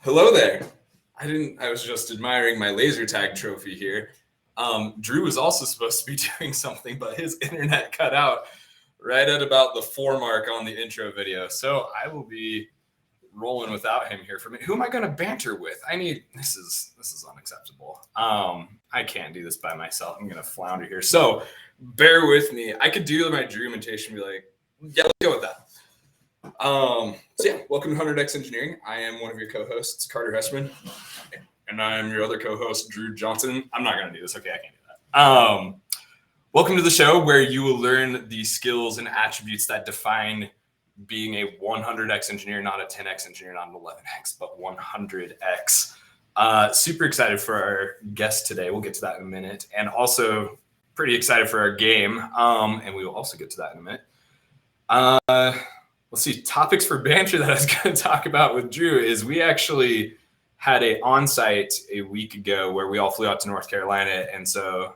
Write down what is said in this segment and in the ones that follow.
Hello there. I was just admiring my laser tag trophy here. Drew was also supposed to be doing something, but his internet cut out right at about the 4 mark on the intro video. So I will be rolling without him here for me. Who am I going to banter with? This is unacceptable. I can't do this by myself. I'm going to flounder here. So bear with me. I could do my Drew imitation and be like, yeah, let's go with that. Welcome to 100x Engineering. I am one of your co-hosts, Carter Hessman, and I'm your other co-host, Drew Johnson. I'm not going to do this. Okay, I can't do that. Welcome to the show where you will learn the skills and attributes that define being a 100x engineer, not a 10x engineer, not an 11x, but 100x. Super excited for our guest today. We'll get to that in a minute. And also pretty excited for our game. And we will also get to that in a minute. Let's see, topics for banter that I was going to talk about with Drew is we actually had an on-site a week ago where we all flew out to North Carolina. And so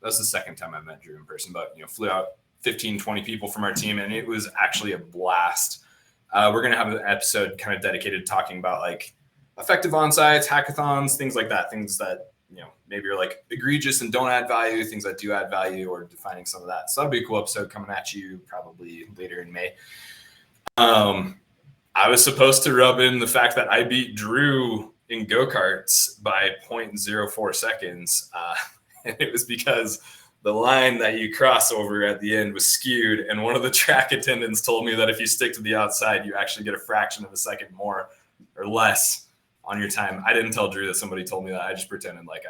that's the second time I met Drew in person, but flew out 15, 20 people from our team, and it was actually a blast. We're going to have an episode kind of dedicated to talking about like effective on-sites, hackathons, things like that, things that maybe are like egregious and don't add value, things that do add value, or defining some of that. So that'll be a cool episode coming at you probably later in May. I was supposed to rub in the fact that I beat Drew in go-karts by 0.04 seconds. And it was because the line that you cross over at the end was skewed. And one of the track attendants told me that if you stick to the outside, you actually get a fraction of a second more or less on your time. I didn't tell Drew that somebody told me that. I just pretended like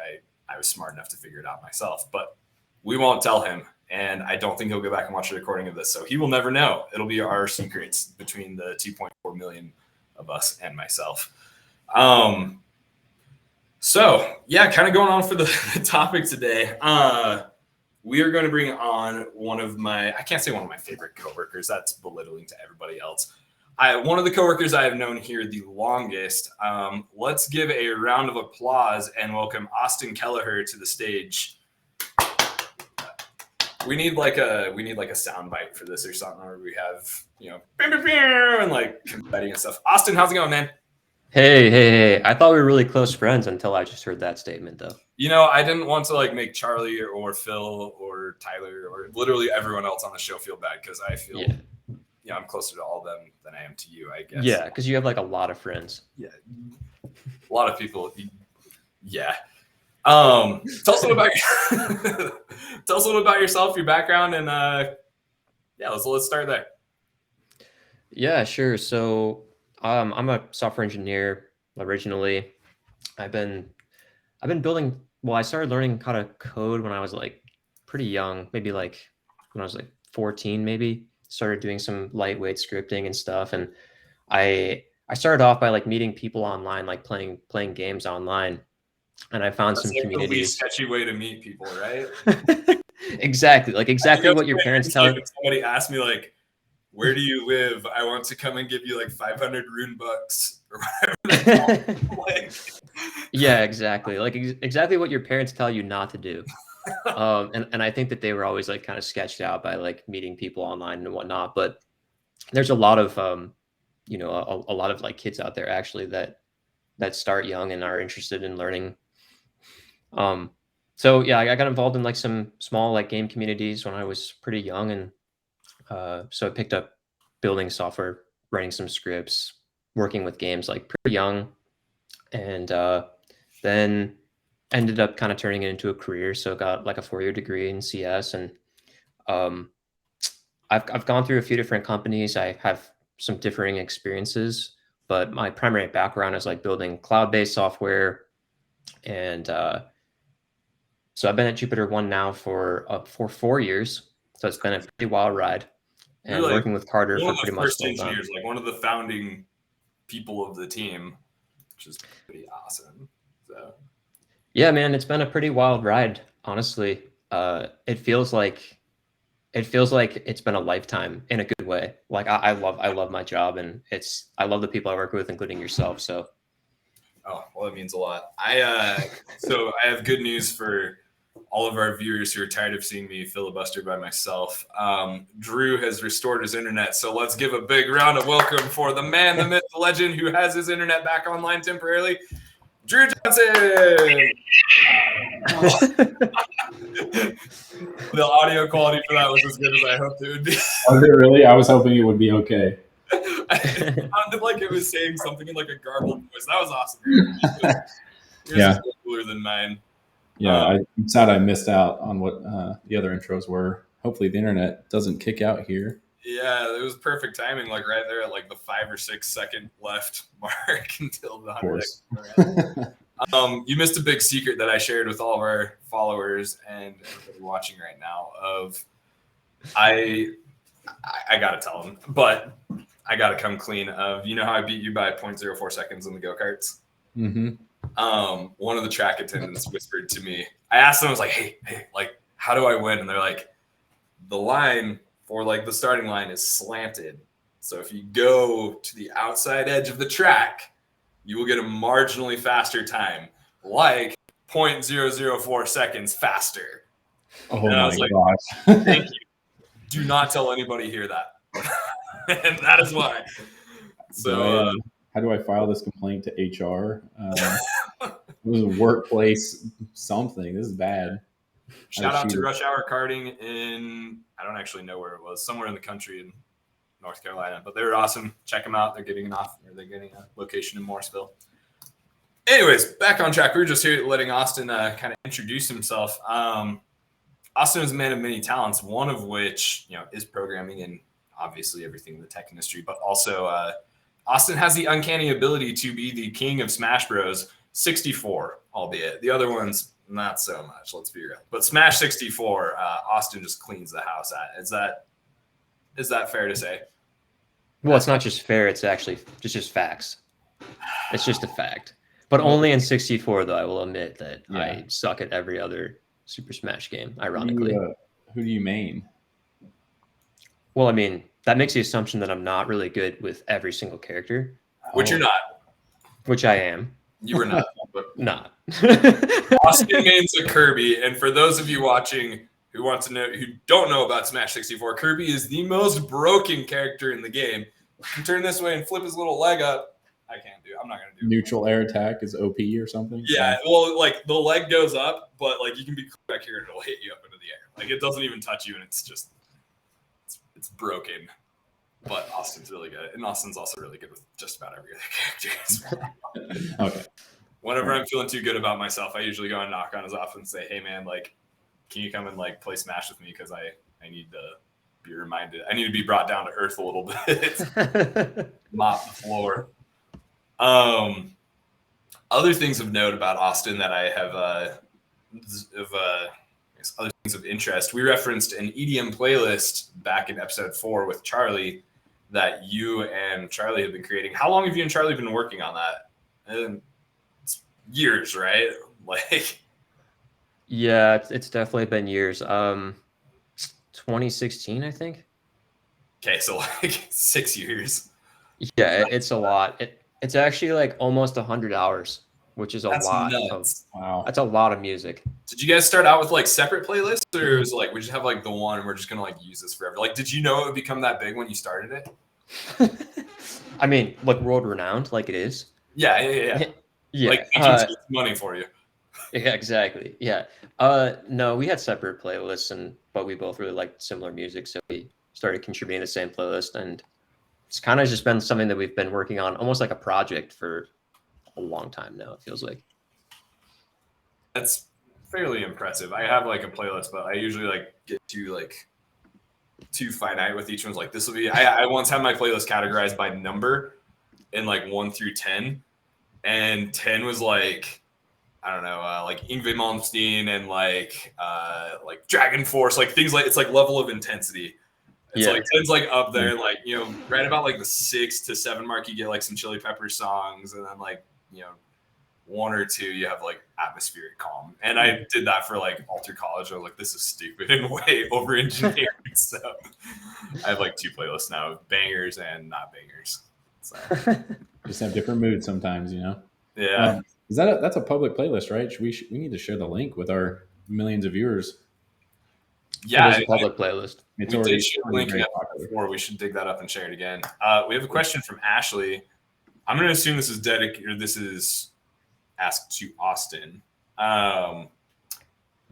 I was smart enough to figure it out myself. But we won't tell him. And I don't think he'll go back and watch the recording of this. So he will never know. It'll be our secrets between the 2.4 million of us and myself. So yeah, kind of going on for the topic today. We are going to bring on I can't say one of my favorite coworkers. That's belittling to everybody else. One of the coworkers I have known here the longest. Let's give a round of applause and welcome Austin Kelleher to the stage. We need like a sound bite for this or something where we have, and like confetti and stuff. Austin, how's it going, man? Hey. I thought we were really close friends until I just heard that statement, though. I didn't want to like make Charlie or Phil or Tyler or literally everyone else on the show feel bad because I feel, I'm closer to all of them than I am to you, I guess. Yeah, because you have like a lot of friends. Yeah. A lot of people. Yeah. Tell us a little about yourself, your background, and let's start there. Yeah, sure. So I'm a software engineer originally. I've been building. Well, I started learning how to code when I was like pretty young, maybe like when I was like 14, maybe. Started doing some lightweight scripting and stuff, and I started off by like meeting people online, like playing games online. And I found some communities. That's like the least sketchy way to meet people, right? Exactly what your parents tell you. Somebody asked me like, "Where do you live? I want to come and give you like 500 rune bucks or whatever." Yeah, exactly. Like exactly what your parents tell you not to do. And I think that they were always like kind of sketched out by like meeting people online and whatnot. But there's a lot of a lot of like kids out there actually that start young and are interested in learning. So yeah, I got involved in like some small like game communities when I was pretty young, and so I picked up building software, writing some scripts, working with games like pretty young, and then ended up kind of turning it into a career. So I got like a 4-year degree in CS, and I've gone through a few different companies. I have some differing experiences, but my primary background is like building cloud-based software. And so I've been at JupiterOne now for 4 years. So it's been a pretty wild ride. And like working with Carter for pretty much engineers, like one of the founding people of the team, which is pretty awesome. So yeah, man, it's been a pretty wild ride, honestly. It feels like it's been a lifetime in a good way. Like I love my job, and I love the people I work with, including yourself. So oh, well, that means a lot. So I have good news for all of our viewers who are tired of seeing me filibuster by myself. Drew has restored his internet, so let's give a big round of welcome for the man, the myth, the legend who has his internet back online temporarily, Drew Johnson. The audio quality for that was as good as I hoped it would be. Was it really? I was hoping it would be okay. It sounded like it was saying something in like a garbled voice. That was awesome. Yours is cooler than mine. Yeah, I'm sad I missed out on what the other intros were. Hopefully the internet doesn't kick out here. Yeah, it was perfect timing, like right there at like the 5 or 6 second left mark until the 100. You missed a big secret that I shared with all of our followers and everybody watching right now. Of I gotta tell them, but I gotta come clean. Of how I beat you by 0.04 seconds in the go-karts. Mm-hmm. One of the track attendants whispered to me. I asked them, I was like, hey, like, how do I win? And they're like, the line for like the starting line is slanted. So if you go to the outside edge of the track, you will get a marginally faster time, like 0.004 seconds faster. Oh and I my was like, gosh. Thank you. Do not tell anybody here that. And that is why. So how do I file this complaint to HR? It was a workplace something. This is bad. Shout out to Rush Hour Karting in, I don't actually know where it was, somewhere in the country in North Carolina, but they were awesome. Check them out. They're getting a location in Morrisville. Anyways, back on track. We were just here letting Austin kind of introduce himself. Austin is a man of many talents, one of which, is programming and obviously everything in the tech industry, but also Austin has the uncanny ability to be the king of Smash Bros. 64, albeit. The other ones, not so much, let's be real. But Smash 64, Austin just cleans the house at. Is that fair to say? Well, it's not just fair. It's actually just facts. It's just a fact. But only in 64, though, I will admit that I suck at every other Super Smash game, ironically. Who do you main? Well, I mean, that makes the assumption that I'm not really good with every single character. Which you're not. Which I am. You were not. But not. Austin mains a Kirby, and for those of you watching who don't know about Smash 64, Kirby is the most broken character in the game. You can turn this way and flip his little leg up. I'm not gonna do it. Neutral air attack is OP or something. Yeah, well, like the leg goes up, but like you can be back here and it'll hit you up into the air. Like it doesn't even touch you, and it's just it's broken. But Austin's really good, and Austin's also really good with just about every other character. Okay. Whenever I'm feeling too good about myself, I usually go and knock on his office and say, "Hey, man, like, can you come and like play Smash with me? Because I need to be reminded. I need to be brought down to earth a little bit. Mop the floor." Other things of note about Austin that I have other things of interest. We referenced an EDM playlist back in episode 4 with Charlie that you and Charlie have been creating. How long have you and Charlie been working on that? It's years, right? Like, yeah, it's definitely been years. 2016, I think. Okay, so like 6 years. Yeah, it's a lot. It's actually like almost 100 hours, which is a lot. Wow. That's a lot of music. Did you guys start out with like separate playlists, or was it like we just have like the one and we're just gonna like use this forever? Like, did you know it would become that big when you started it? I mean, like world renowned, like it is. Yeah. Yeah. Like it's money for you. Yeah, exactly. Yeah. No, we had separate playlists, but we both really liked similar music, so we started contributing the same playlist, and it's kind of just been something that we've been working on almost like a project for a long time now, it feels like. That's fairly impressive. I have like a playlist, but I usually like get too finite with each one's like this will be I once had my playlist categorized by number in like 1 through 10, and 10 was like I don't know, like Yngwie Malmsteen and like Dragon Force, like things like it's like level of intensity. It's like 10's like up there, like right about like the 6 to 7 mark you get like some Chili Peppers songs, and then like 1 or 2 you have like atmospheric calm. And I did that for like Alter College. I was like, this is stupid and way over engineered. So I have like 2 playlists now, bangers and not bangers. So just have different moods sometimes, Yeah. That's a public playlist, right? We need to share the link with our millions of viewers. Yeah, There's a public playlist. It's we already did share the link very up popular. before. We should dig that up and share it again. We have a question from Ashley. I'm going to assume this is dedicated, or this is asked to Austin.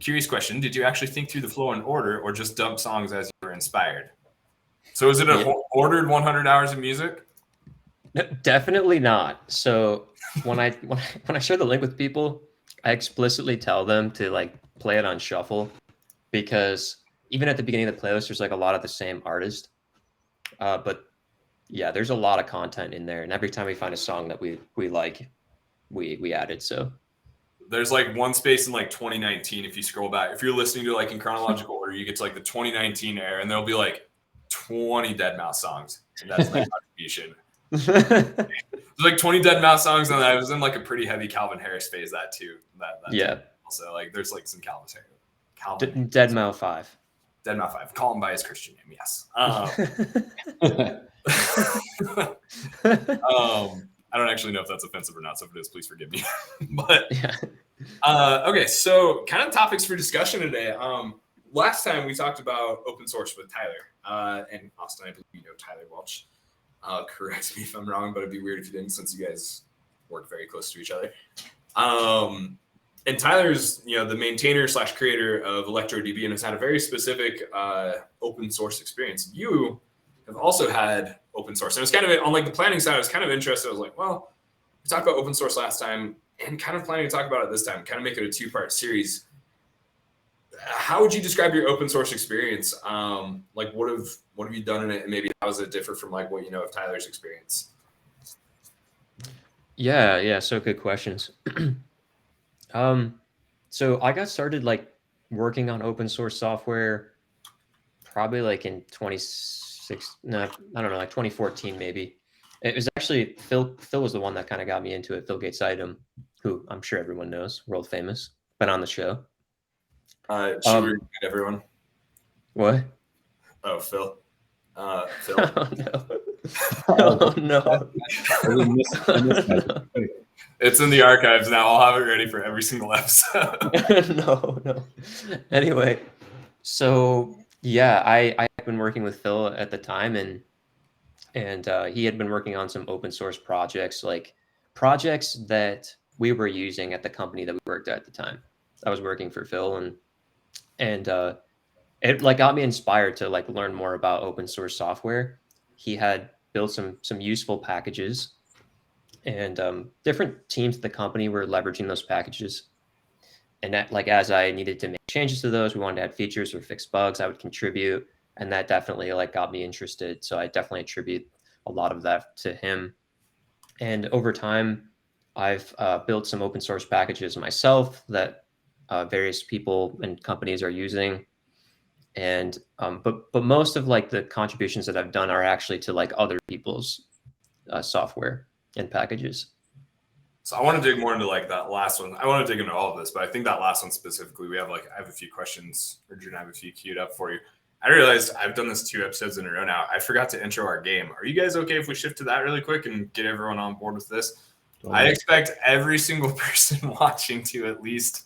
Curious question: did you actually think through the flow in order, or just dump songs as you were inspired? So, is it a ordered 100 hours of music? Definitely not. So when I share the link with people, I explicitly tell them to like play it on shuffle, because even at the beginning of the playlist, there's like a lot of the same artist. But yeah, there's a lot of content in there, and every time we find a song that we like, we add it. So there's like one space in like 2019. If you scroll back, if you're listening to like in chronological order, you get to like the 2019 era, and there'll be like 20 Deadmau5 songs, and that's my contribution. There's like 20 Deadmau5 songs, and I was in like a pretty heavy Calvin Harris phase that too. That yeah. Also, like there's like some Calvin Harris. Deadmau5. Deadmau5. Call him by his Christian name, yes. I don't actually know if that's offensive or not, so if it is, please forgive me. But yeah. Okay, so kind of topics for discussion today. Last time we talked about open source with Tyler and Austin. I believe you know Tyler Welch. Correct me if I'm wrong, but it'd be weird if you didn't, since you guys work very close to each other. And Tyler's, the maintainer / creator of ElectroDB, and has had a very specific open source experience. You have also had open source, and it's kind of on like the planning side. I was kind of interested. I was like, well, we talked about open source last time, and kind of planning to talk about it this time. Kind of make it a 2-part series. How would you describe your open source experience? Like, what have you done in it, and maybe how does it differ from like what you know of Tyler's experience? Yeah. So good questions. So I got started like working on open source software probably like in 2014 maybe. It was actually Phil was the one that kind of got me into it. Phil Gates Item, who I'm sure everyone knows, world famous, been on the show. Should we remind everyone? What? Oh, Phil. Phil. Oh no. It's in the archives now. I'll have it ready for every single episode. No. Anyway, so yeah, I had been working with Phil at the time, and he had been working on some open source projects, like projects that we were using at the company that we worked at the time. I was working for Phil, and it like got me inspired to like learn more about open source software. He had built some useful packages, and different teams at the company were leveraging those packages. And that, like, as I needed to make changes to those, we wanted to add features or fix bugs, I would contribute, and that definitely like got me interested. So I definitely attribute a lot of that to him. And over time, I've built some open source packages myself that various people and companies are using. And but most of like the contributions that I've done are actually to like other people's software and packages. So I want to dig more into like that last one. I want to dig into all of this, but I think that last one specifically, I have a few questions, or Drew and I have a few queued up for you. I realized I've done this 2 episodes in a row now. I forgot to intro our game. Are you guys okay if we shift to that really quick and get everyone on board with this? I expect every single person watching to at least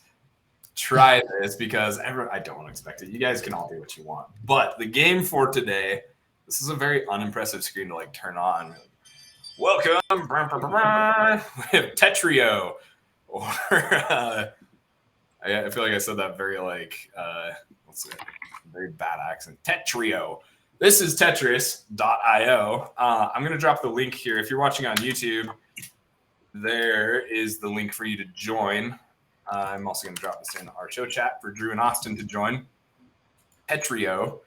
try this, because I don't want to expect it. You guys can all do what you want. But the game for today, this is a very unimpressive screen to like turn on. Welcome, we have Tetrio, or I feel like I said that very like very bad accent. Tetrio. This is Tetris.io. I'm gonna drop the link here. If you're watching on YouTube, there is the link for you to join. I'm also gonna drop this in our show chat for Drew and Austin to join. Tetrio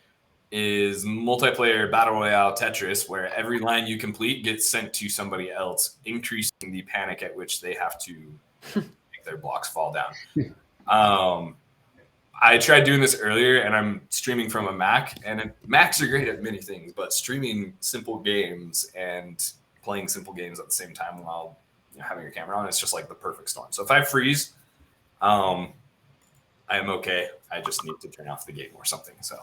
is multiplayer battle royale Tetris, where every line you complete gets sent to somebody else, increasing the panic at which they have to make their blocks fall down. I tried doing this earlier, and I'm streaming from a Mac, and Macs are great at many things, but streaming simple games and playing simple games at the same time while having your camera on, it's just like the perfect storm. So if I freeze, I am okay. I just need to turn off the game or something. So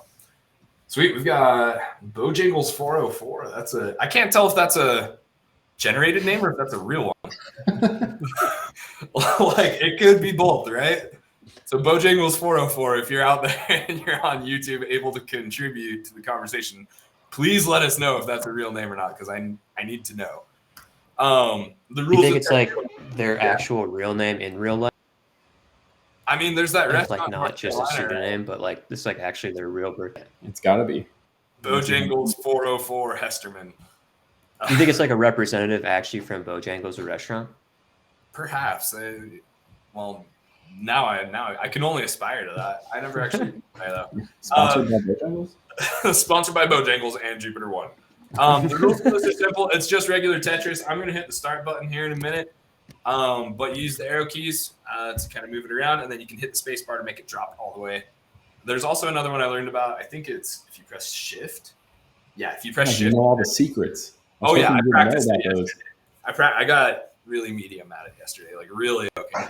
sweet. We've got Bojangles 404. I can't tell if that's a generated name or if that's a real one. Like, it could be both, right? So Bojangles 404, if you're out there and you're on YouTube able to contribute to the conversation, please let us know if that's a real name or not, because I need to know. The rules. You think it's like their actual real name in real life? I mean, there's that It's restaurant, like not North just a Carolina, pseudonym, right? but like this is like actually their real birth. It's got to be. Bojangles 404 Hesterman. You think it's like a representative actually from Bojangles, a restaurant? Perhaps. Well, now I can only aspire to that. I never actually try though. Sponsored by Bojangles? Sponsored by Bojangles and JupiterOne. The rules for this are simple. It's just regular Tetris. I'm going to hit the start button here in a minute, but use the arrow keys to kind of move it around, and then you can hit the space bar to make it drop all the way. There's also another one I learned about. I think it's if you press shift. Yeah, if you press shift. You know all the secrets. Oh yeah, I practiced it those. yesterday. I got really medium at it yesterday, like really okay.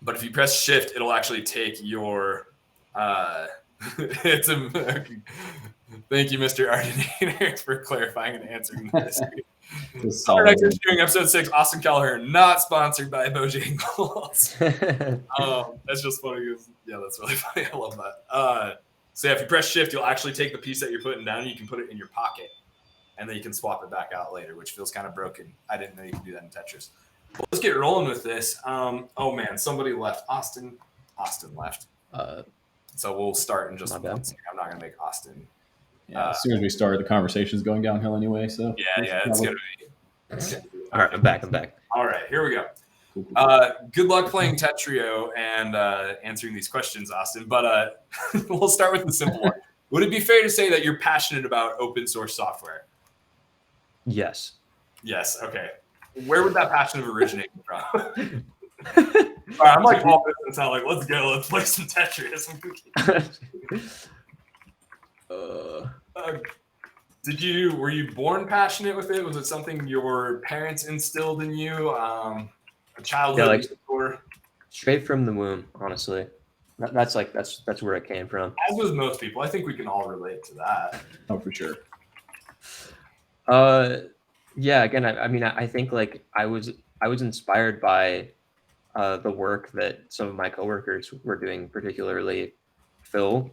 But if you press shift, it'll actually take your it's a thank you, Mr. Ardinator, for clarifying and answering this. Our next doing episode 6, Austin Kelleher, not sponsored by Bojangles. That's just funny. Yeah, that's really funny. I love that. So yeah, if you press shift, you'll actually take the piece that you're putting down and you can put it in your pocket, and then you can swap it back out later, which feels kind of broken. I didn't know you could do that in Tetris. Well, let's get rolling with this. Oh man, somebody left. Austin left. So we'll start in just a minute. I'm not going to make Austin. Yeah, as soon as we start, the conversation's going downhill anyway. So yeah, it's going to be. All right, I'm back. All right, here we go. Cool. Good luck playing Tetrio and answering these questions, Austin. But we'll start with the simple one. Would it be fair to say that you're passionate about open source software? Yes. Yes. Okay. Where would that passion have originated from? All right, I'm like all business now. Like, let's go. Let's play some Tetris. Were you born passionate with it? Was it something your parents instilled in you? A childhood mentor? Straight from the womb, honestly. That's where it came from. As with most people, I think we can all relate to that. Oh, for sure. Yeah. Again, I mean, I think like I was inspired by the work that some of my coworkers were doing, particularly Phil,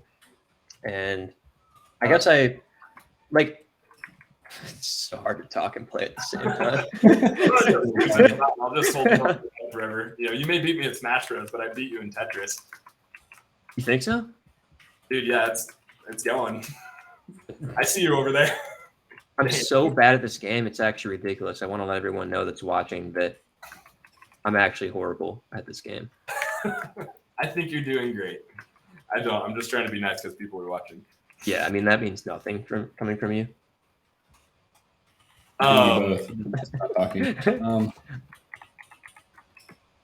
and I guess I like. It's so hard to talk and play at the same time. I'll just hold on forever. You may beat me at Smash Bros, but I beat you in Tetris. You think so? Dude, yeah, it's going. I see you over there. I'm so bad at this game. It's actually ridiculous. I want to let everyone know that's watching that I'm actually horrible at this game. I think you're doing great. I don't. I'm just trying to be nice because people are watching. Yeah, I mean, that means nothing coming from you. Both. Not talking.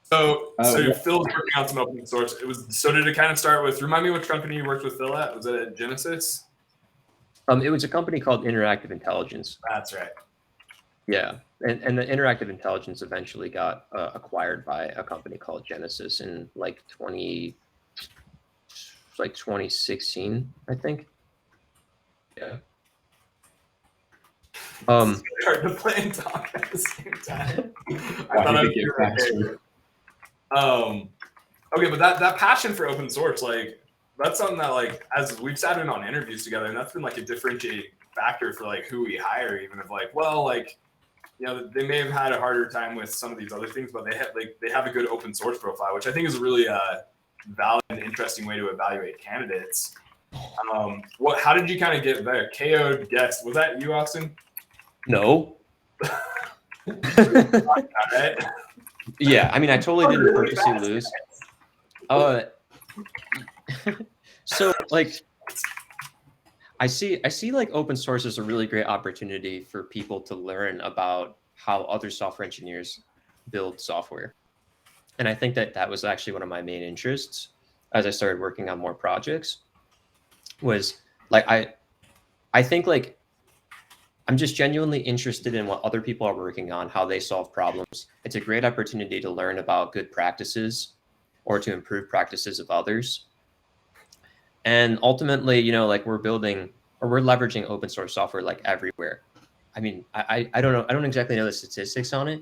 So Phil's working on some open source. Did it kind of start with? Remind me which company you worked with Phil at? Was it at Genesis? It was a company called Interactive Intelligence. That's right. Yeah, and the Interactive Intelligence eventually got acquired by a company called Genesis in like 2016, I think. Yeah. It's hard to play and talk at the same time. I thought I'd get faster. Okay, but that passion for open source, like that's something that like as we've sat in on interviews together, and that's been like a differentiating factor for like who we hire, even if like, well, like, they may have had a harder time with some of these other things, but they have a good open source profile, which I think is a really valid and interesting way to evaluate candidates. How did you kind of get there? KO'd guest. Was that you, Austin? No. Right? Yeah, I mean, I totally didn't purposely lose. So like, I see like open source as a really great opportunity for people to learn about how other software engineers build software. And I think that was actually one of my main interests as I started working on more projects was like, I think like, I'm just genuinely interested in what other people are working on, how they solve problems. It's a great opportunity to learn about good practices or to improve practices of others. And ultimately, like we're building or we're leveraging open source software like everywhere. I mean, I don't know. I don't exactly know the statistics on it,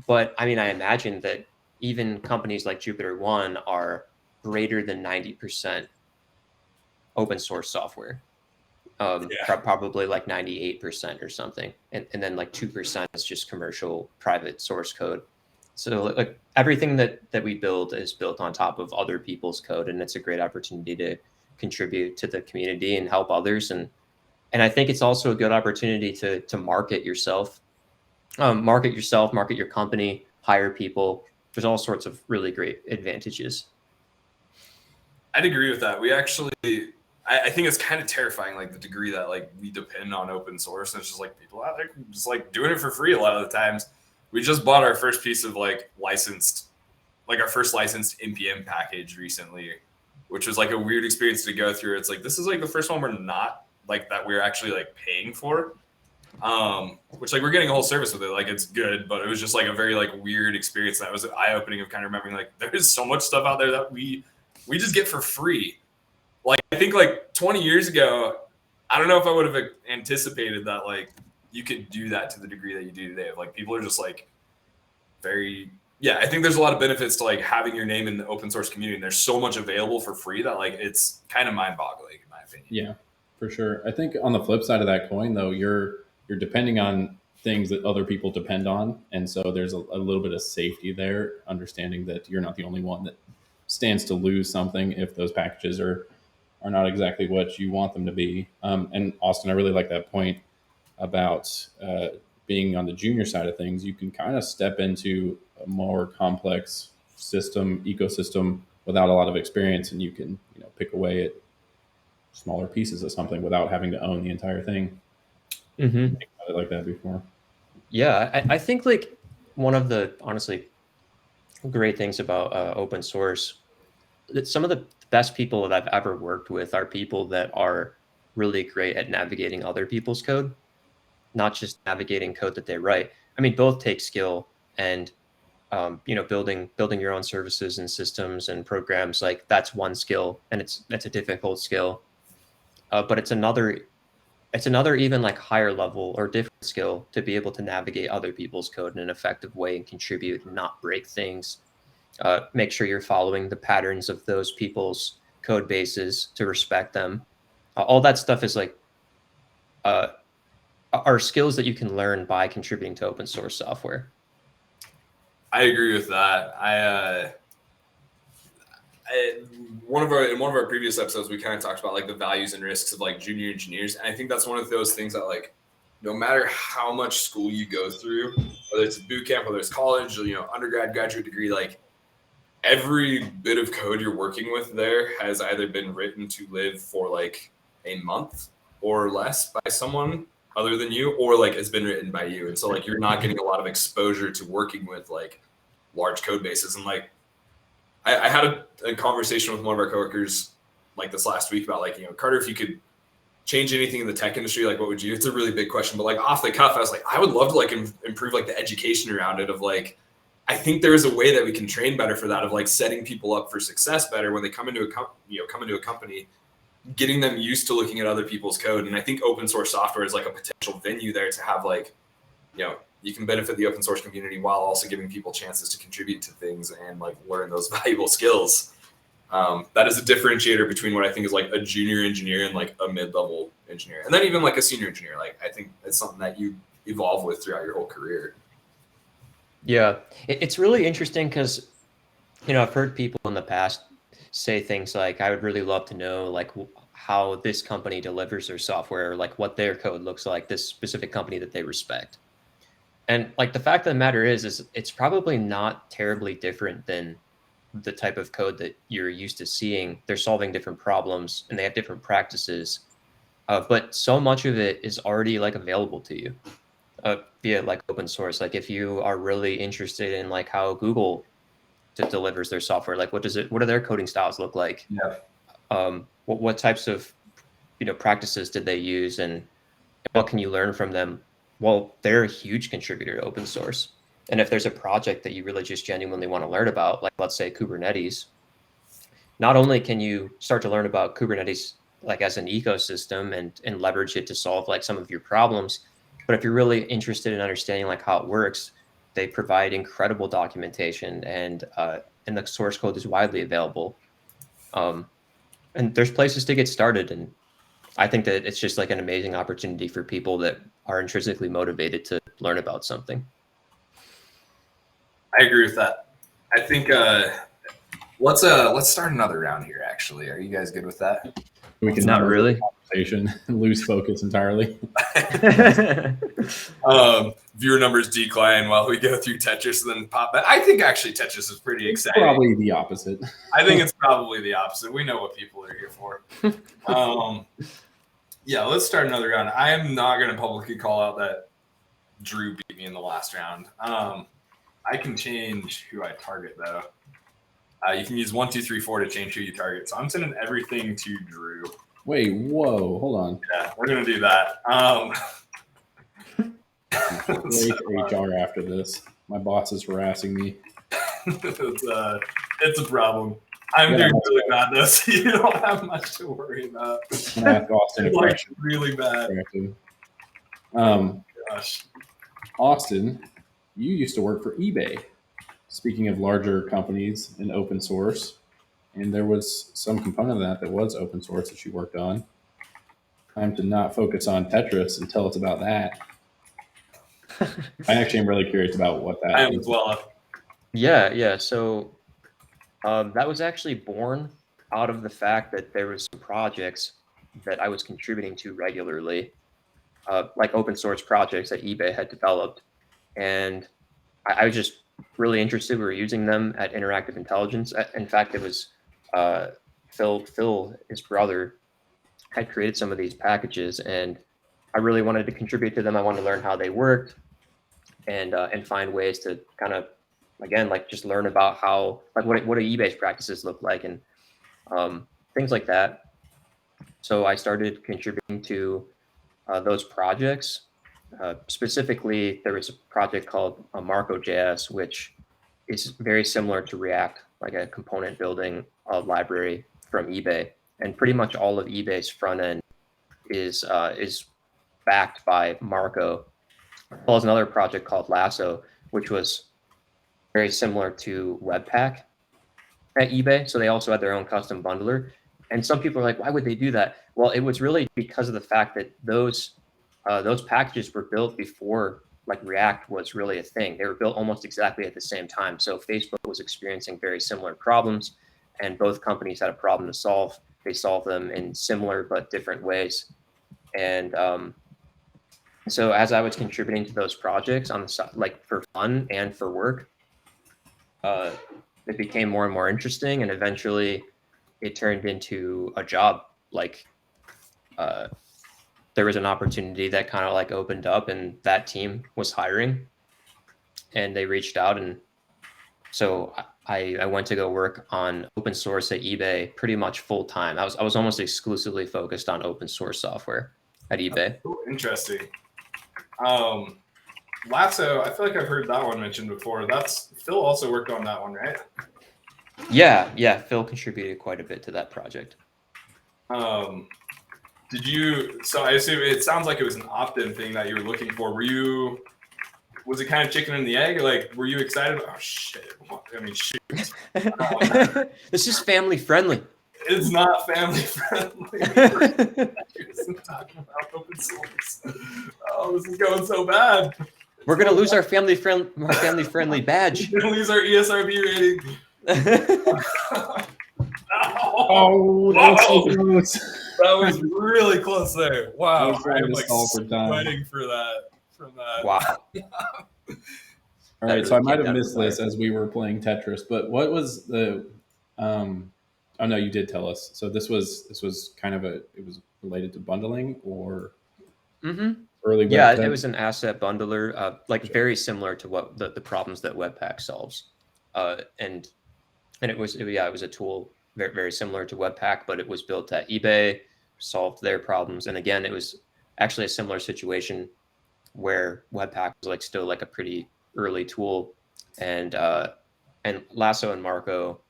but I mean, I imagine that even companies like JupiterOne are greater than 90% open source software. Probably like 98% or something. And then like 2% is just commercial private source code. So like everything that we build is built on top of other people's code. And it's a great opportunity to contribute to the community and help others. And I think it's also a good opportunity to market yourself, market your company, hire people. There's all sorts of really great advantages. I'd agree with that. We actually, I think it's kind of terrifying, like the degree that like we depend on open source, and it's just like people out there just like doing it for free a lot of the times. We just bought our first piece of like licensed, like our first licensed NPM package recently, which was like a weird experience to go through. It's like this is like the first one we're not like that we're actually like paying for. Which like we're getting a whole service with it, like it's good, but it was just like a very like weird experience that was eye-opening of kind of remembering like there is so much stuff out there that we just get for free. Like I think like 20 years ago, I don't know if I would have anticipated that like you could do that to the degree that you do today. Like people are just like very, yeah, I think there's a lot of benefits to like having your name in the open source community, and there's so much available for free that like it's kind of mind-boggling in my opinion. Yeah, for sure. I think on the flip side of that coin, though, you're depending on things that other people depend on, and so there's a little bit of safety there, understanding that you're not the only one that stands to lose something if those packages are not exactly what you want them to be. And Austin, I really like that point about being on the junior side of things. You can kind of step into a more complex ecosystem without a lot of experience, and you can pick away at smaller pieces of something without having to own the entire thing. Mm-hmm. Think about it like that before. Yeah, I think like one of the honestly great things about open source, that some of the best people that I've ever worked with are people that are really great at navigating other people's code, not just navigating code that they write. I mean, both take skill, and building your own services and systems and programs, like that's one skill, and that's a difficult skill. But it's another even like higher level or different skill to be able to navigate other people's code in an effective way and contribute and not break things. Make sure you're following the patterns of those people's code bases to respect them. All that stuff is like are skills that you can learn by contributing to open source software. I agree with that. In one of our previous episodes, we kind of talked about like the values and risks of like junior engineers, and I think that's one of those things that like no matter how much school you go through, whether it's boot camp, whether it's college, or, undergrad, graduate degree, like every bit of code you're working with there has either been written to live for like a month or less by someone other than you, or like has been written by you, and so like you're not getting a lot of exposure to working with like large code bases. And like I had a conversation with one of our coworkers like this last week about like, Carter, if you could change anything in the tech industry, like what would you? It's a really big question, but like off the cuff, I was like, I would love to like improve like the education around it. Of like, I think there is a way that we can train better for that, of like setting people up for success better when they come into a company, getting them used to looking at other people's code. And I think open source software is like a potential venue there to have like, you can benefit the open source community while also giving people chances to contribute to things and like learn those valuable skills. That is a differentiator between what I think is like a junior engineer and like a mid-level engineer. And then even like a senior engineer, like I think it's something that you evolve with throughout your whole career. Yeah, it's really interesting because, I've heard people in the past say things like, I would really love to know like how this company delivers their software, like what their code looks like, this specific company that they respect. And like the fact of the matter is it's probably not terribly different than the type of code that you're used to seeing. They're solving different problems and they have different practices, but so much of it is already like available to you via like open source. Like if you are really interested in like how Google delivers their software, like what do their coding styles look like? Yeah. What types of practices did they use, and what can you learn from them? Well, they're a huge contributor to open source. And if there's a project that you really just genuinely want to learn about, like let's say Kubernetes, not only can you start to learn about Kubernetes like as an ecosystem and leverage it to solve like some of your problems, but if you're really interested in understanding like how it works, they provide incredible documentation, and the source code is widely available. And there's places to get started, and I think that it's just like an amazing opportunity for people that are intrinsically motivated to learn about something. I agree with that. I think let's start another round here. Actually, are you guys good with that? We can Not really. Conversation, lose focus entirely. Viewer numbers decline while we go through Tetris, and then pop back. I think actually Tetris is pretty exciting. Probably the opposite. I think it's probably the opposite. We know what people are here for. Yeah, let's start another round. I am not going to publicly call out that Drew beat me in the last round. I can change who I target, though. You can use 1, 2, 3, 4 to change who you target. So I'm sending everything to Drew. Wait, whoa, hold on. Yeah, we're going to do that. Great HR after this. My boss is harassing me. It's a problem. I'm doing really bad, though, so you don't have much to worry about. I'm going to ask Austin a question. Really bad. Gosh. Austin, you used to work for eBay. Speaking of larger companies and open source, and there was some component of that was open source that you worked on. Time to not focus on Tetris and tell us about that. I actually am really curious about what that I am is. as well. Yeah. So that was actually born out of the fact that there was some projects that I was contributing to regularly, like open source projects that eBay had developed. And I was just really interested. We were using them at Interactive Intelligence. In fact, it was Phil, his brother, had created some of these packages, and I really wanted to contribute to them. I wanted to learn how they worked and find ways to kind of, again, like just learn about how, like what do eBay's practices look like, and things like that. So I started contributing to those projects. Specifically, there was a project called Marco.js, which is very similar to React, like a component building library from eBay. And pretty much all of eBay's front end is backed by Marco. As well as another project called Lasso, which was very similar to Webpack at eBay. So they also had their own custom bundler. And some people are like, why would they do that? Well, it was really because of the fact that those packages were built before like React was really a thing. They were built almost exactly at the same time. So Facebook was experiencing very similar problems, and both companies had a problem to solve. They solved them in similar but different ways. And so as I was contributing to those projects on the side, like for fun and for work, it became more and more interesting, and eventually it turned into a job. Like there was an opportunity that kind of like opened up, and that team was hiring, and they reached out, and so I went to go work on open source at eBay pretty much full time. I was almost exclusively focused on open source software at eBay. Ooh, interesting. Lasso, I feel like I've heard that one mentioned before. That's Phil also worked on that one, right? Yeah. Phil contributed quite a bit to that project. Did you? So I assume it sounds like it was an opt-in thing that you were looking for. Was it kind of chicken and the egg? Like, were you excited? Oh shit! I mean, shoot. This is family friendly. It's not family friendly. Talking about open source. Oh, this is going so bad. We're gonna lose our family friendly badge. We're gonna lose our ESRB rating. Oh, that was so close. That was really close there. Wow, I'm like sweating sweating for that. From that. Wow. All right, so I might have missed this as we were playing Tetris, but what was the? Oh no, you did tell us. So this was kind of it was related to bundling or early. Yeah, it was an asset bundler, like very similar to what the problems that Webpack solves, and it was a tool very, very similar to Webpack, but it was built at eBay, solved their problems, and again, it was actually a similar situation where Webpack was like still like a pretty early tool, and Lasso and Marco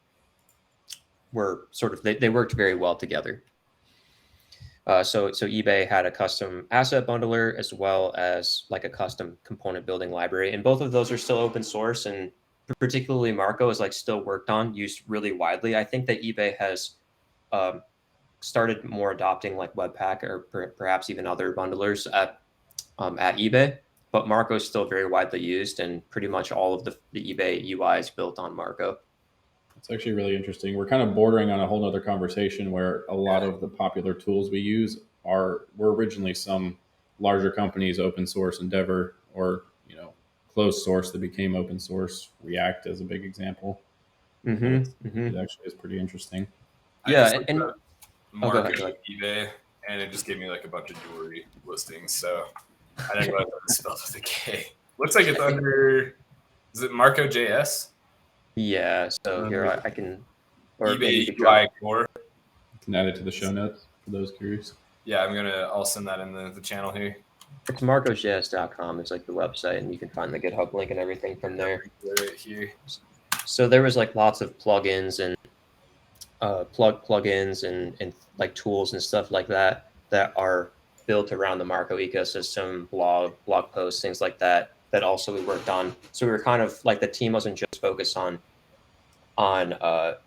were sort of they worked very well together. So eBay had a custom asset bundler as well as like a custom component building library, and both of those are still open source, and particularly Marco is like still worked on, used really widely. I think that eBay has um, started more adopting like Webpack or perhaps even other bundlers at eBay, but Marco is still very widely used, and pretty much all of the eBay UI is built on Marco. It's actually really interesting. We're kind of bordering on a whole nother conversation where a lot of the popular tools we use were originally some larger companies, open source Endeavor, or closed source that became open source. React as a big example. It actually is pretty interesting. Yeah, I just and go Marco ahead. eBay, and it just gave me like a bunch of jewelry listings. So I didn't know if it's spelled with a K. Looks like it's under. Is it Marco JS? Yeah. So here I can. Or eBay UI core. Can add it to the show notes for those curious. Yeah, I'll send that in the channel here. It's marcosjs.com. It's like the website, and you can find the GitHub link and everything from there. Right here. So there was like lots of plugins and plugins and like tools and stuff like that are built around the Marco ecosystem, blog posts, things like that also we worked on. So we were kind of like, the team wasn't just focused on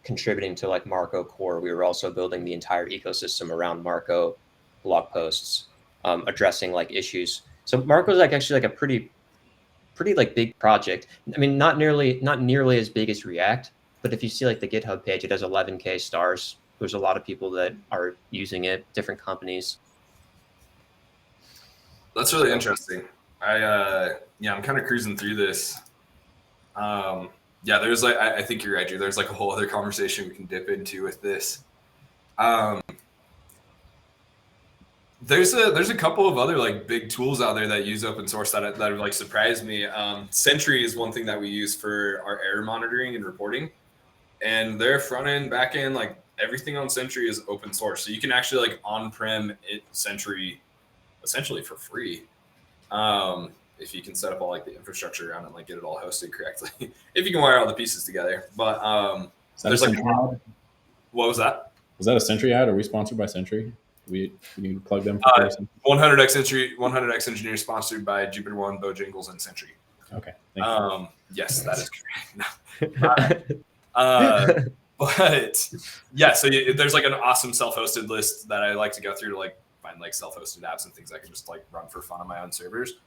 contributing to like Marco core. We were also building the entire ecosystem around Marco blog posts, addressing like issues. So Marco is like actually like a pretty like big project. I mean, not nearly as big as React, but if you see like the GitHub page, it has 11K stars. There's a lot of people that are using it, different companies. That's really interesting. I'm kind of cruising through this. There's like, I think you're right, Drew. There's like a whole other conversation we can dip into with this. There's a couple of other like big tools out there that use open source that have like surprised me. Sentry is one thing that we use for our error monitoring and reporting, and their front end, back end, like everything on Sentry is open source. So you can actually like on-prem Sentry essentially for free. If you can set up all like the infrastructure around it, like get it all hosted correctly, if you can wire all the pieces together. But there's like, what was that? Was that a Sentry ad? Are we sponsored by Sentry? We need to plug them. 100x Engineer sponsored by JupiterOne, Bojangles, and Sentry. Okay. Thank you. Yes, that is correct. But yeah, so there's like an awesome self-hosted list that I like to go through to like find like self-hosted apps and things I can just like run for fun on my own servers.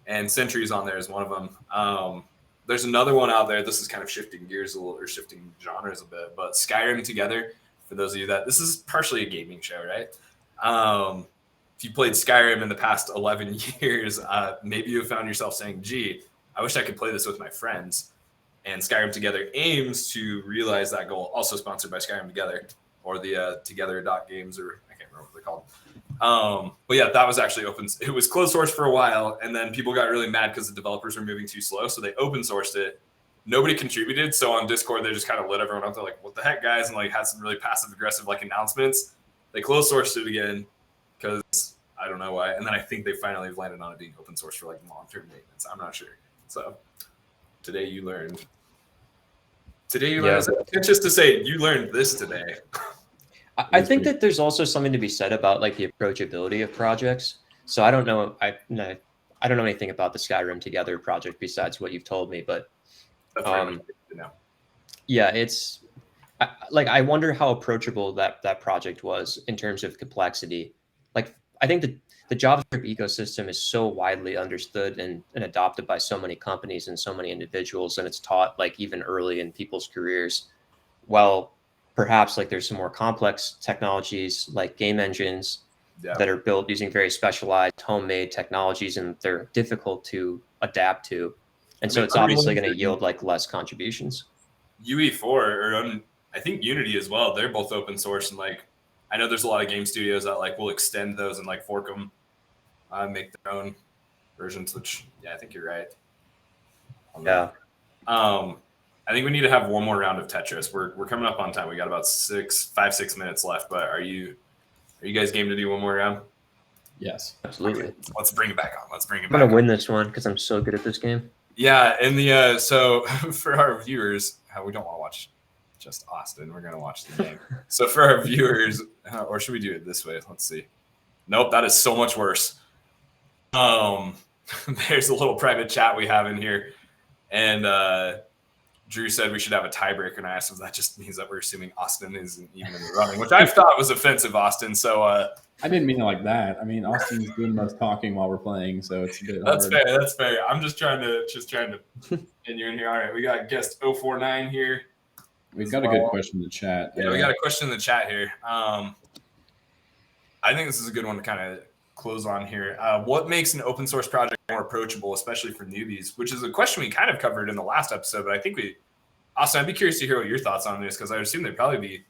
And Sentry is on there as one of them. There's another one out there. This is kind of shifting gears a little, or shifting genres a bit, but Skyrim Together, for those of you that, this is partially a gaming show, right? If you played Skyrim in the past 11 years, maybe you have found yourself saying, gee, I wish I could play this with my friends. And Skyrim Together aims to realize that goal, also sponsored by Skyrim Together, or the Together.games, or I can't remember what they're called. But yeah, that was actually open. It was closed source for a while, and then people got really mad because the developers were moving too slow, so they open sourced it. Nobody contributed, so on Discord they just kind of lit everyone up. They're like, "What the heck, guys?" and like had some really passive aggressive like announcements. They closed sourced it again because I don't know why, and then I think they finally landed on it being open source for like long-term maintenance. I'm not sure. So today you learned. It's just to say you learned this today. I think that there's also something to be said about like the approachability of projects. So I don't know. I don't know anything about the Skyrim Together project besides what you've told me, but yeah, it's I wonder how approachable that project was in terms of complexity. Like, I think that the JavaScript ecosystem is so widely understood and adopted by so many companies and so many individuals, and it's taught like even early in people's careers. Well, perhaps like there's some more complex technologies like game engines that are built using very specialized homemade technologies, and they're difficult to adapt to. And so it's obviously going to yield like less contributions. UE4 or I think Unity as well. They're both open source, and like I know there's a lot of game studios that like will extend those and like fork them, make their own versions. Which I think you're right. Yeah. I think we need to have one more round of Tetris. We're coming up on time. We got about 6 minutes left. But are you guys game to do one more round? Yes, absolutely. Okay, let's bring it back on. I'm gonna win this one because I'm so good at this game. Yeah, and so for our viewers, we don't want to watch just Austin. We're gonna watch the game. So for our viewers, or should we do it this way? Let's see. Nope, that is so much worse. There's a little private chat we have in here, and Drew said we should have a tiebreaker, and I asked if that just means that we're assuming Austin isn't even in the running, which I thought was offensive, Austin. So I didn't mean it like that. I mean, Austin's doing the most talking while we're playing, so it's a bit that's hard. fair. That's fair. I'm just trying to get you in here. All right, we got guest 049 here. We've got a good question in the chat. Yeah, we got a question in the chat here. I think this is a good one to kind of close on here. What makes an open source project more approachable, especially for newbies? Which is a question we kind of covered in the last episode, but I think Austin, I'd be curious to hear what your thoughts on this, because I assume they'd probably be,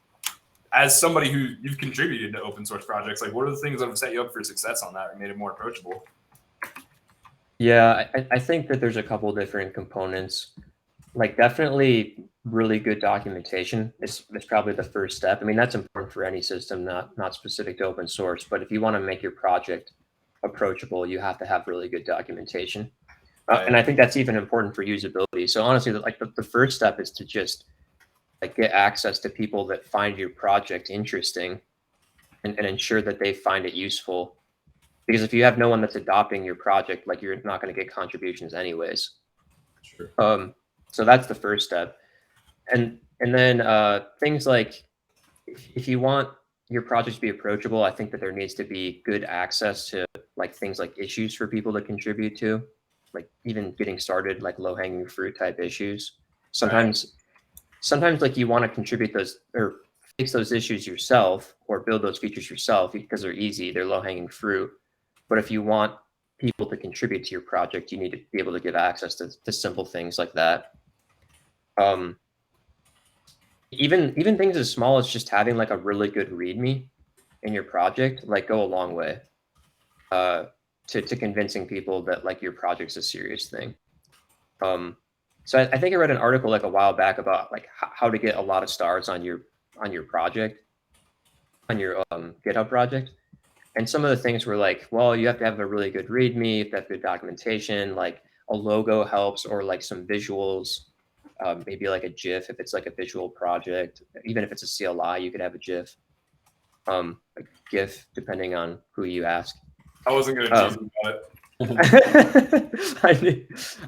as somebody who you've contributed to open source projects, like what are the things that have set you up for success on that or made it more approachable? Yeah, I think that there's a couple different components. Like definitely really good documentation is probably the first step. I mean, that's important for any system, not specific to open source, but if you want to make your project approachable, you have to have really good documentation. And I think that's even important for usability. So honestly, like the first step is to just like get access to people that find your project interesting and ensure that they find it useful. Because if you have no one that's adopting your project, like you're not going to get contributions anyways. Sure. So that's the first step. And then things like if you want your project to be approachable, I think that there needs to be good access to like things like issues for people to contribute to, like even getting started, like low hanging fruit type issues. Sometimes like you want to contribute those or fix those issues yourself or build those features yourself because they're easy, they're low hanging fruit. But if you want people to contribute to your project, you need to be able to give access to simple things like that. Even things as small as just having like a really good README in your project, like go a long way to convincing people that like your project's a serious thing. So I think I read an article like a while back about like how to get a lot of stars on your project, on your GitHub project. And some of the things were like, well, you have to have a really good README, you have to have good documentation, like a logo helps, or like some visuals, maybe like a GIF if it's like a visual project. Even if it's a CLI, you could have a GIF, a GIF, depending on who you ask. I wasn't going to tease you about it.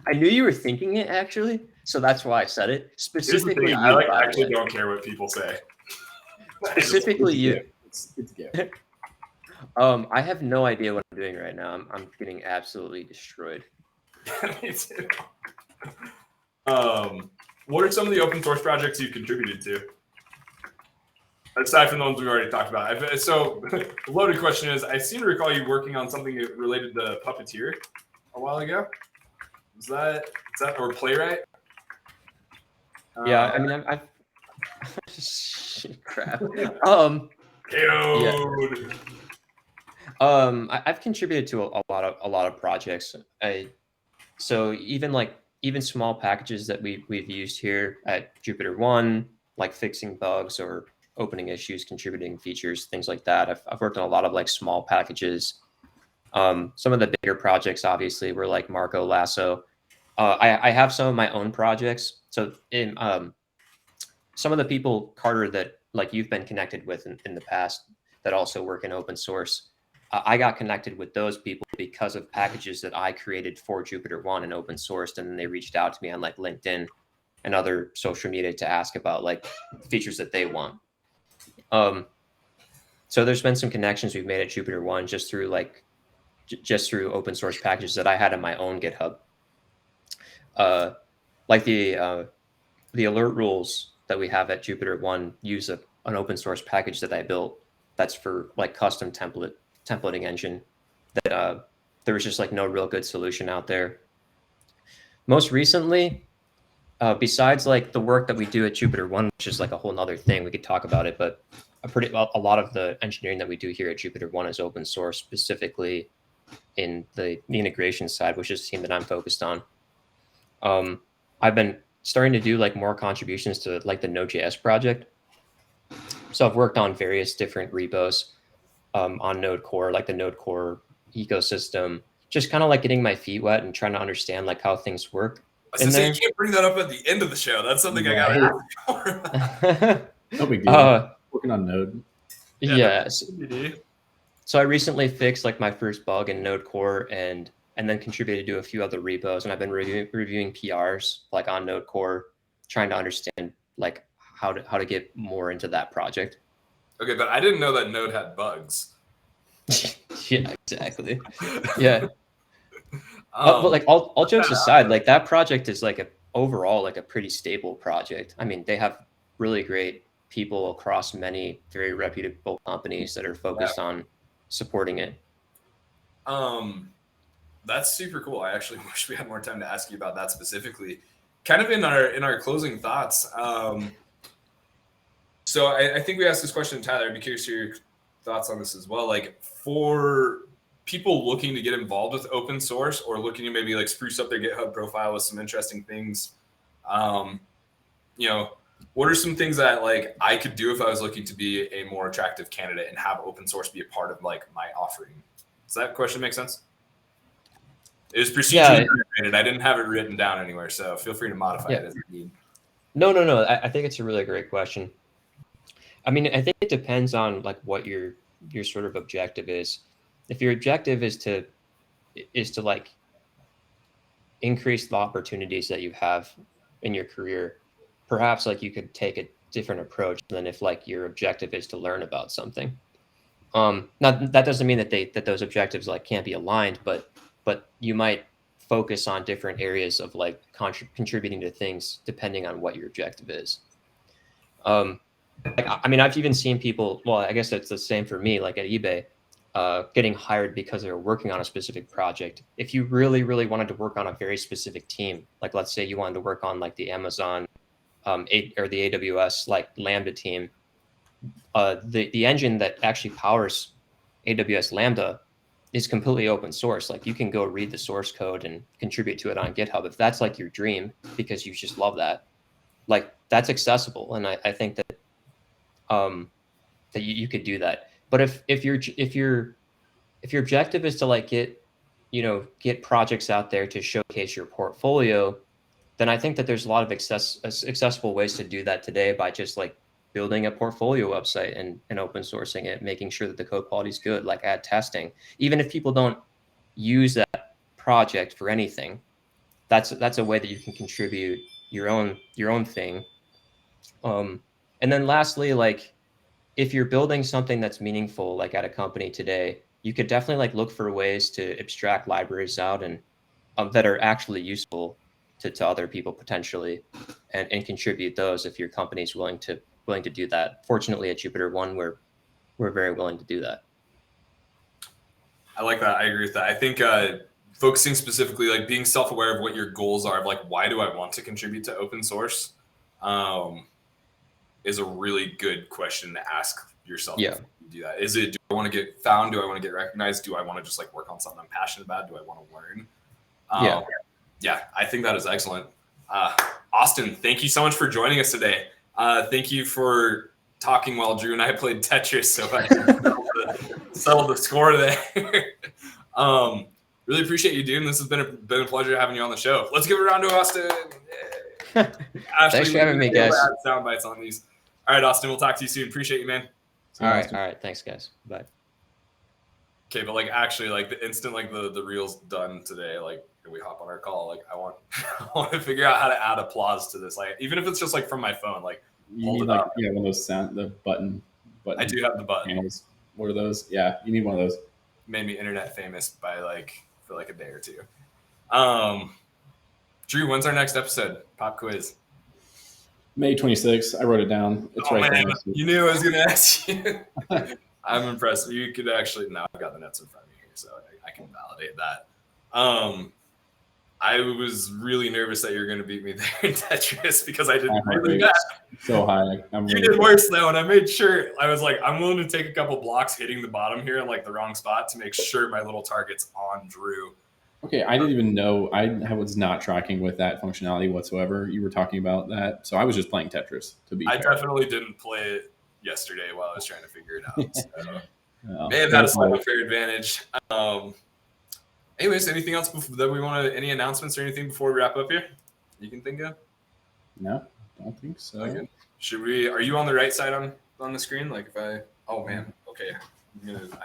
I knew you were thinking it actually, so that's why I said it. Specifically, I like actually don't care what people say. Specifically, you. It's good. I have no idea what I'm doing right now. I'm getting absolutely destroyed. Me too. What are some of the open source projects you've contributed to? Aside from the ones we already talked about. So the loaded question is, I seem to recall you working on something related to Puppeteer a while ago. Is that or Playwright? Yeah, I mean, I've crap. KO'd. I've contributed to a lot of projects. So even small packages that we've used here at JupiterOne, like fixing bugs or opening issues, contributing features, things like that. I've worked on a lot of like small packages. Some of the bigger projects, obviously, were like Marco Lasso. I have some of my own projects. So in some of the people, Carter, that like you've been connected with in the past that also work in open source, I got connected with those people because of packages that I created for JupiterOne and open sourced, and then they reached out to me on like LinkedIn and other social media to ask about like features that they want. So there's been some connections we've made at JupiterOne just through open source packages that I had in my own GitHub. Like the alert rules that we have at JupiterOne use an open source package that I built that's for like custom templating engine that there was just like no real good solution out there. Most recently, besides like the work that we do at JupiterOne, which is like a whole nother thing, we could talk about it, but a lot of the engineering that we do here at JupiterOne is open source, specifically in the integration side, which is the team that I'm focused on. I've been starting to do like more contributions to like the Node.js project. So I've worked on various different repos on Node Core, like the Node Core ecosystem, just kind of like getting my feet wet and trying to understand like how things work. I was saying, you can't bring that up at the end of the show. That's something I got to ask for. No big deal. Working on Node. Yes. So I recently fixed like my first bug in Node Core and then contributed to a few other repos, and I've been reviewing PRs like on Node Core, trying to understand like how to get more into that project. Okay, but I didn't know that Node had bugs. Yeah, exactly. Yeah. But like all jokes aside, like that project is like overall like a pretty stable project. I mean, they have really great people across many very reputable companies that are focused on supporting it. That's super cool. I actually wish we had more time to ask you about that specifically. Kind of in our closing thoughts. So I think we asked this question to Tyler. I'd be curious to your thoughts on this as well. Like for people looking to get involved with open source or looking to maybe like spruce up their GitHub profile with some interesting things, you know, what are some things that like I could do if I was looking to be a more attractive candidate and have open source be a part of like my offering? Does that question make sense? It was procedurally generated. I didn't have it written down anywhere, so feel free to modify it as you need. No. I think it's a really great question. I mean, I think it depends on like what your sort of objective is. If your objective is to like increase the opportunities that you have in your career, perhaps like you could take a different approach than if like your objective is to learn about something. Now that doesn't mean that those objectives like can't be aligned, but you might focus on different areas of like contributing to things depending on what your objective is. Like, I mean, I've even seen people, well, I guess it's the same for me, like at eBay, getting hired because they're working on a specific project. If you really, really wanted to work on a very specific team, like let's say you wanted to work on like the Amazon or the AWS like Lambda team, the engine that actually powers AWS Lambda is completely open source. Like you can go read the source code and contribute to it on GitHub if that's like your dream because you just love that. Like that's accessible, and I think that that you could do that. But if your objective is to like get projects out there to showcase your portfolio, then I think that there's a lot of accessible ways to do that today by just like building a portfolio website and open sourcing it, making sure that the code quality is good, like add testing. Even if people don't use that project for anything, that's a way that you can contribute your own thing. And then lastly, like if you're building something that's meaningful, like at a company today, you could definitely like look for ways to abstract libraries out and that are actually useful to other people potentially, and contribute those if your company is willing to do that. Fortunately, at JupiterOne, we're very willing to do that. I like that. I agree with that. I think focusing specifically, like being self-aware of what your goals are, of like why do I want to contribute to open source, is a really good question to ask yourself. Yeah. Before you do that. Is it, do I want to get found? Do I want to get recognized? Do I want to just like work on something I'm passionate about? Do I want to learn? Yeah, I think that is excellent. Austin, thank you so much for joining us today. Thank you for talking while Drew and I played Tetris, so I can settle the score there. Really appreciate you, dude. This has been a pleasure having you on the show. Let's give it a round to Austin. Thanks for having me, guys. Sound bites on these. All right, Austin, we'll talk to you soon. Appreciate you, man. All right. Thanks, guys. Bye. Okay, but like actually, like the instant like the reel's done today, like we hop on our call, like I want to figure out how to add applause to this, like even if it's just like from my phone, like you need like one of those the button. I do have the button. Panels. What are those? Yeah, you need one of those. Made me internet famous for like a day or two. Drew, when's our next episode? Pop quiz. May 26th. I wrote it down. It's right there. You knew I was going to ask you. I'm impressed. You could actually, now I've got the notes in front of me here, so I can validate that. I was really nervous that you were going to beat me there in Tetris because I didn't really that. So high. You did worse though, and I made sure. I was like, I'm willing to take a couple blocks hitting the bottom here in like the wrong spot to make sure my little target's on Drew. Okay, I didn't even know. I was not tracking with that functionality whatsoever. You were talking about that, so I was just playing Tetris. To be fair, I definitely didn't play it yesterday while I was trying to figure it out. So. May have had a slight unfair advantage. Anyways, anything else that we want to? Any announcements or anything before we wrap up here? You can think of? No, I don't think so. Okay. Should we? Are you on the right side on the screen? Like if I? Oh man. Okay.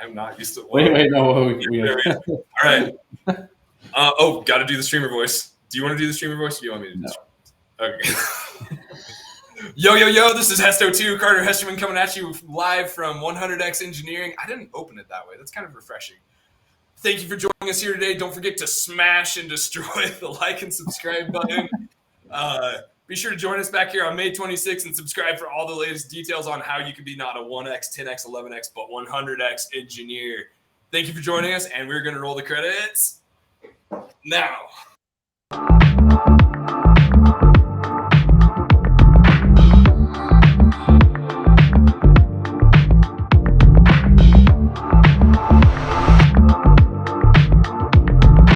I'm not used to. Wait, no. All right. Oh, got to do the streamer voice. Do you want to do the streamer voice, or do you want me to do the streamer voice? Okay. Yo, this is Hesto2, Carter Hesterman coming at you live from 100X Engineering. I didn't open it that way. That's kind of refreshing. Thank you for joining us here today. Don't forget to smash and destroy the like and subscribe button. Be sure to join us back here on May 26th and subscribe for all the latest details on how you can be not a 1X, 10X, 11X, but 100X engineer. Thank you for joining us, and we're going to roll the credits now.